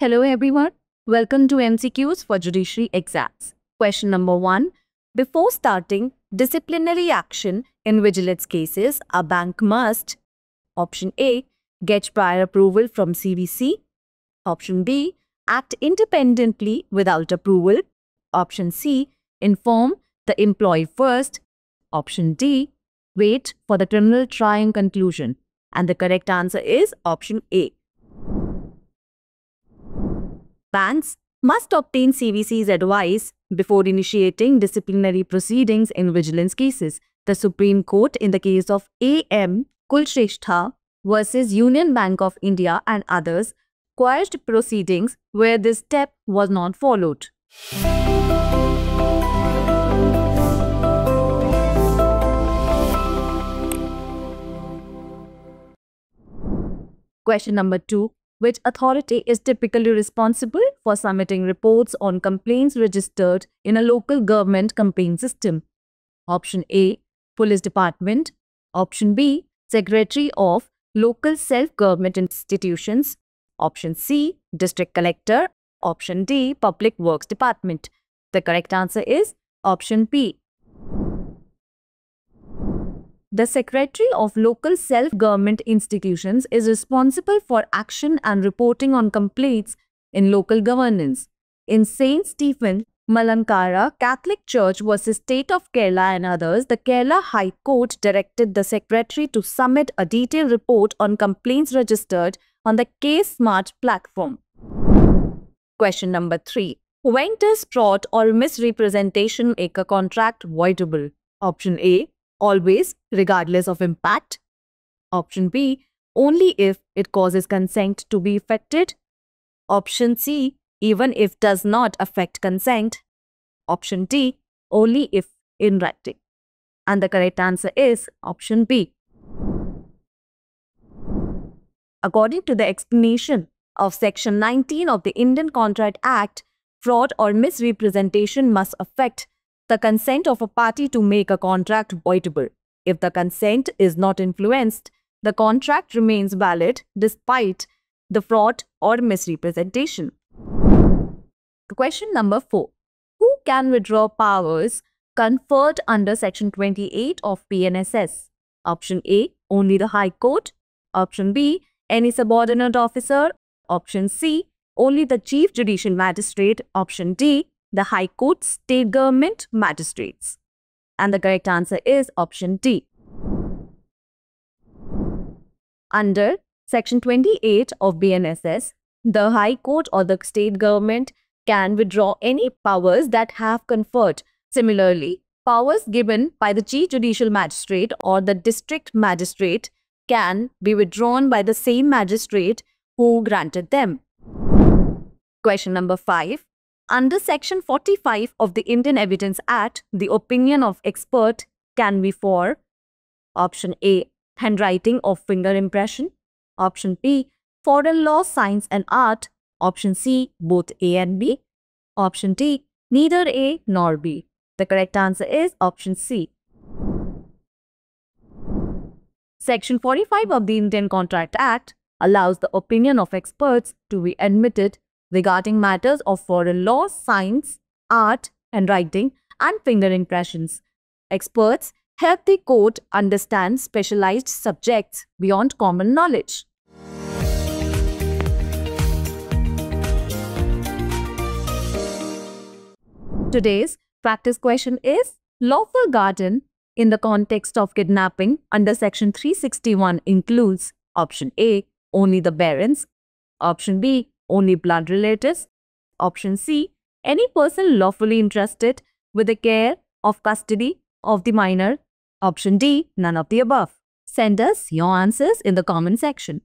Hello everyone, welcome to MCQs for Judiciary Exams. Question number 1. Before starting disciplinary action in vigilance cases, a bank must: Option A. Get prior approval from CVC. Option B. Act independently without approval. Option C. Inform the employee first. Option D. Wait for the criminal trial conclusion. And the correct answer is option A. Banks must obtain CVC's advice before initiating disciplinary proceedings in vigilance cases. The Supreme Court, in the case of A.M. Kulshrestha versus Union Bank of India and others, quashed proceedings where this step was not followed. Question number 2. Which authority is typically responsible for submitting reports on complaints registered in a local government complaint system? Option A. Police Department. Option B. Secretary of Local Self-Government Institutions. Option C. District Collector. Option D. Public Works Department. The correct answer is option B. The Secretary of Local Self-Government Institutions is responsible for action and reporting on complaints in local governance. In St. Stephen, Malankara Catholic Church versus State of Kerala and others, the Kerala High Court directed the Secretary to submit a detailed report on complaints registered on the Case Smart platform. Question number 3. When does fraud or misrepresentation make a contract voidable? Option A. Always, regardless of impact. Option B. Only if it causes consent to be affected. Option C. Even if does not affect consent. Option D. Only if in writing. And the correct answer is option B. According to the explanation of Section 19 of the Indian Contract Act, fraud or misrepresentation must affect the consent of a party to make a contract voidable. If the consent is not influenced, the contract remains valid despite the fraud or misrepresentation. Question number 4. Who can withdraw powers conferred under Section 28 of PNSS? Option A. Only the High Court. Option B. Any subordinate officer. Option C. Only the Chief Judicial Magistrate. Option D. The High Court State Government Magistrates. And the correct answer is option D. Under Section 28 of BNSS, the High Court or the state government can withdraw any powers that have conferred. Similarly, powers given by the Chief Judicial Magistrate or the District Magistrate can be withdrawn by the same magistrate who granted them. Question number 5. Under Section 45 of the Indian Evidence Act, the opinion of expert can be for: Option A. Handwriting or finger impression. Option B. Foreign law, science and art. Option C. Both A and B. Option D. Neither A nor B. The correct answer is option C. Section 45 of the Indian Contract Act allows the opinion of experts to be admitted regarding matters of foreign law, science, art, handwriting, and finger impressions. Experts help the court understand specialized subjects beyond common knowledge. Today's practice question is: lawful guardian in the context of kidnapping under Section 361 includes Option A. Only the parents. Option B. Only blood relatives. Option C. Any person lawfully entrusted with the care of custody of the minor. Option D. None of the above. Send us your answers in the comment section.